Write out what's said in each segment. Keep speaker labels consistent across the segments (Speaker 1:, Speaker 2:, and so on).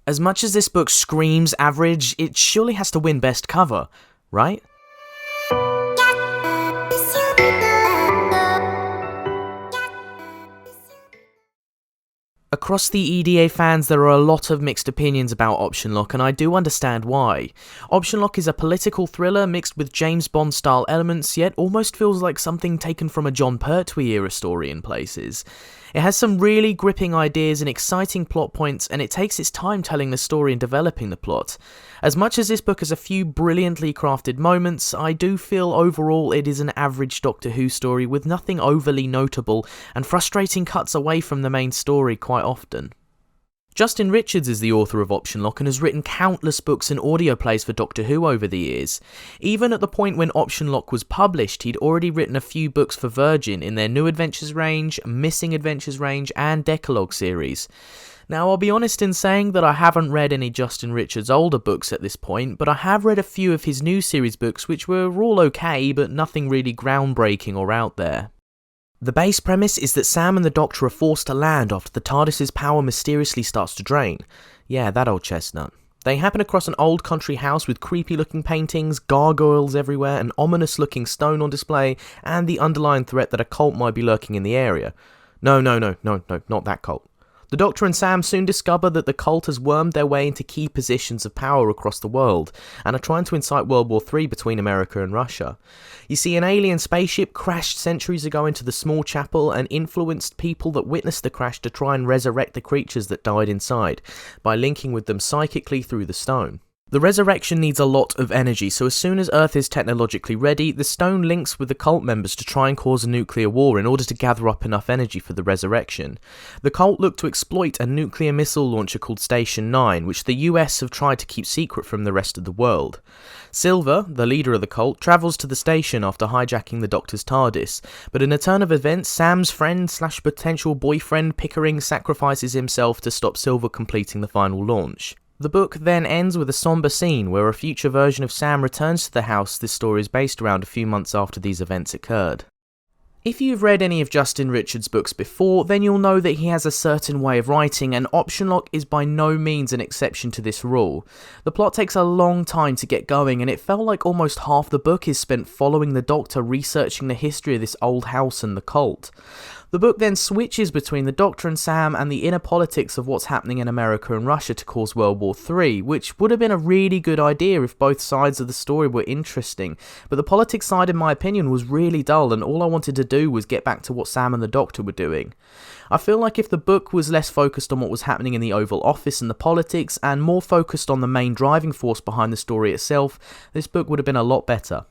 Speaker 1: As much as this book screams average, it surely has to win best cover, right? Across the EDA fans, there are a lot of mixed opinions about Option Lock, and I do understand why. Option Lock is a political thriller mixed with James Bond-style elements, yet almost feels like something taken from a Jon Pertwee-era story in places. It has some really gripping ideas and exciting plot points, and it takes its time telling the story and developing the plot. As much as this book has a few brilliantly crafted moments, I do feel overall it is an average Doctor Who story with nothing overly notable and frustrating cuts away from the main story quite often. Justin Richards is the author of Option Lock and has written countless books and audio plays for Doctor Who over the years. Even at the point when Option Lock was published, he'd already written a few books for Virgin in their New Adventures range, Missing Adventures range, and Decalogue series. Now, I'll be honest in saying that I haven't read any Justin Richards' older books at this point, but I have read a few of his new series books which were all okay, but nothing really groundbreaking or out there. The base premise is that Sam and the Doctor are forced to land after the TARDIS's power mysteriously starts to drain. Yeah, that old chestnut. They happen across an old country house with creepy looking paintings, gargoyles everywhere, an ominous looking stone on display, and the underlying threat that a cult might be lurking in the area. No, not that cult. The Doctor and Sam soon discover that the cult has wormed their way into key positions of power across the world, and are trying to incite World War III between America and Russia. You see, an alien spaceship crashed centuries ago into the small chapel and influenced people that witnessed the crash to try and resurrect the creatures that died inside, by linking with them psychically through the stone. The resurrection needs a lot of energy, so as soon as Earth is technologically ready, the stone links with the cult members to try and cause a nuclear war in order to gather up enough energy for the resurrection. The cult look to exploit a nuclear missile launcher called Station 9, which the US have tried to keep secret from the rest of the world. Silver, the leader of the cult, travels to the station after hijacking the Doctor's TARDIS, but in a turn of events, Sam's friend/potential boyfriend Pickering sacrifices himself to stop Silver completing the final launch. The book then ends with a somber scene where a future version of Sam returns to the house this story is based around a few months after these events occurred. If you've read any of Justin Richards' books before, then you'll know that he has a certain way of writing, and Option Lock is by no means an exception to this rule. The plot takes a long time to get going, and it felt like almost half the book is spent following the Doctor researching the history of this old house and the cult. The book then switches between the Doctor and Sam and the inner politics of what's happening in America and Russia to cause World War III, which would have been a really good idea if both sides of the story were interesting, but the politics side, in my opinion, was really dull, and all I wanted to do was get back to what Sam and the Doctor were doing. I feel like if the book was less focused on what was happening in the Oval Office and the politics, and more focused on the main driving force behind the story itself, this book would have been a lot better.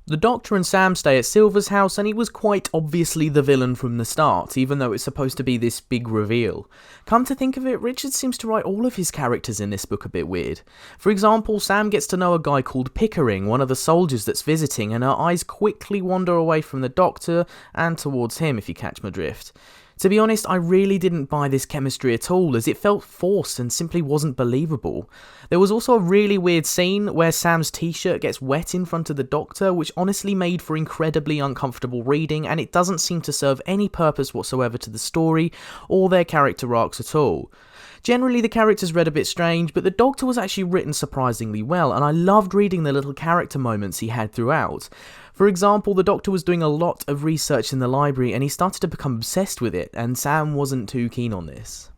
Speaker 1: The Doctor and Sam stay at Silver's house, and he was quite obviously the villain from the start, even though it's supposed to be this big reveal. Come to think of it, Richard seems to write all of his characters in this book a bit weird. For example, Sam gets to know a guy called Pickering, one of the soldiers that's visiting, and her eyes quickly wander away from the Doctor and towards him, if you catch my drift. To be honest, I really didn't buy this chemistry at all, as it felt forced and simply wasn't believable. There was also a really weird scene where Sam's t-shirt gets wet in front of the Doctor, which honestly made for incredibly uncomfortable reading, and it doesn't seem to serve any purpose whatsoever to the story or their character arcs at all. Generally, the characters read a bit strange, but the Doctor was actually written surprisingly well, and I loved reading the little character moments he had throughout. For example, the Doctor was doing a lot of research in the library, and he started to become obsessed with it, and Sam wasn't too keen on this.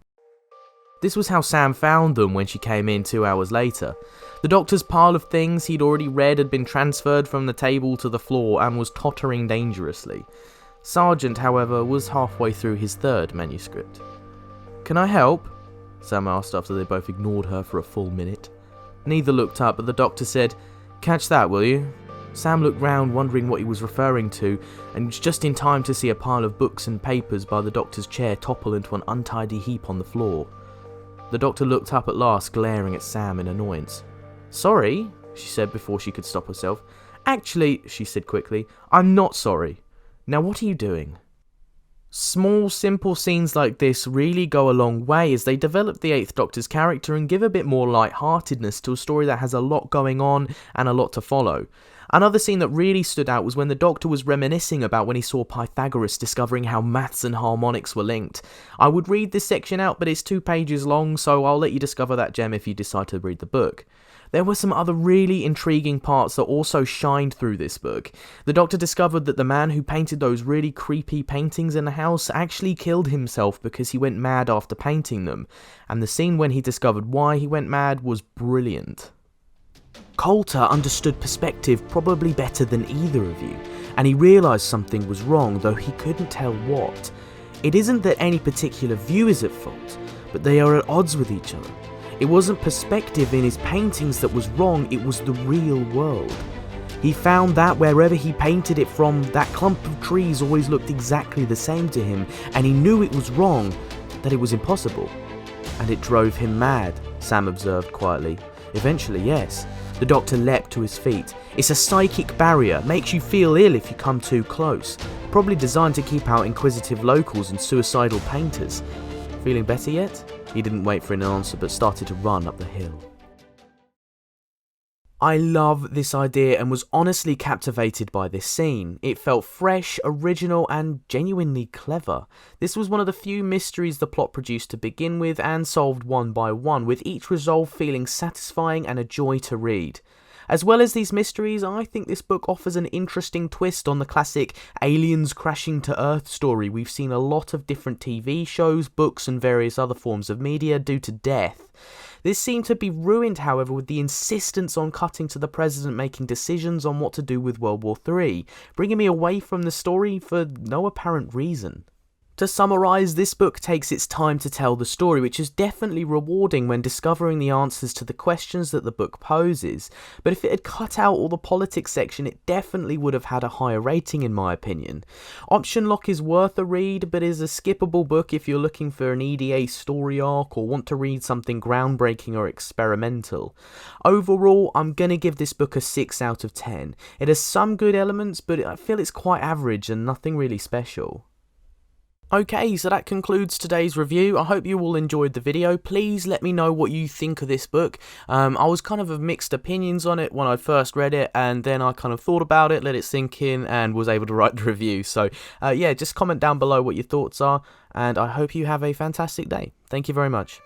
Speaker 1: This was how Sam found them when she came in 2 hours later. The Doctor's pile of things he'd already read had been transferred from the table to the floor and was tottering dangerously. Sargent, however, was halfway through his third manuscript. "Can I help?" Sam asked after they both ignored her for a full minute. Neither looked up, but the Doctor said, "Catch that, will you?" Sam looked round, wondering what he was referring to, and was just in time to see a pile of books and papers by the Doctor's chair topple into an untidy heap on the floor. The Doctor looked up at last, glaring at Sam in annoyance. "Sorry," she said before she could stop herself. "Actually," she said quickly, "I'm not sorry. Now what are you doing?" Small, simple scenes like this really go a long way as they develop the Eighth Doctor's character and give a bit more lightheartedness to a story that has a lot going on and a lot to follow. Another scene that really stood out was when the Doctor was reminiscing about when he saw Pythagoras discovering how maths and harmonics were linked. I would read this section out, but it's 2 pages long, so I'll let you discover that gem if you decide to read the book. There were some other really intriguing parts that also shined through this book. The Doctor discovered that the man who painted those really creepy paintings in the house actually killed himself because he went mad after painting them, and the scene when he discovered why he went mad was brilliant. Coulter understood perspective probably better than either of you, and he realised something was wrong, though he couldn't tell what. It isn't that any particular view is at fault, but they are at odds with each other. It wasn't perspective in his paintings that was wrong, it was the real world. He found that wherever he painted it from, that clump of trees always looked exactly the same to him, and he knew it was wrong, that it was impossible. And it drove him mad, Sam observed quietly. Eventually, yes. The Doctor leapt to his feet. It's a psychic barrier, makes you feel ill if you come too close. Probably designed to keep out inquisitive locals and suicidal painters. Feeling better yet? He didn't wait for an answer, but started to run up the hill. I love this idea and was honestly captivated by this scene. It felt fresh, original, and genuinely clever. This was one of the few mysteries the plot produced to begin with and solved one by one, with each resolve feeling satisfying and a joy to read. As well as these mysteries, I think this book offers an interesting twist on the classic aliens crashing to Earth story we've seen a lot of different TV shows, books, and various other forms of media do to death. This seemed to be ruined, however, with the insistence on cutting to the President making decisions on what to do with World War III, bringing me away from the story for no apparent reason. To summarise, this book takes its time to tell the story, which is definitely rewarding when discovering the answers to the questions that the book poses, but if it had cut out all the politics section, it definitely would have had a higher rating in my opinion. Option Lock is worth a read, but is a skippable book if you're looking for an EDA story arc or want to read something groundbreaking or experimental. Overall, I'm gonna give this book a 6 out of 10. It has some good elements, but I feel it's quite average and nothing really special. Okay, so that concludes today's review. I hope you all enjoyed the video. Please let me know what you think of this book. I was kind of mixed opinions on it when I first read it, and then I kind of thought about it, let it sink in, and was able to write the review. So yeah, just comment down below what your thoughts are, and I hope you have a fantastic day. Thank you very much.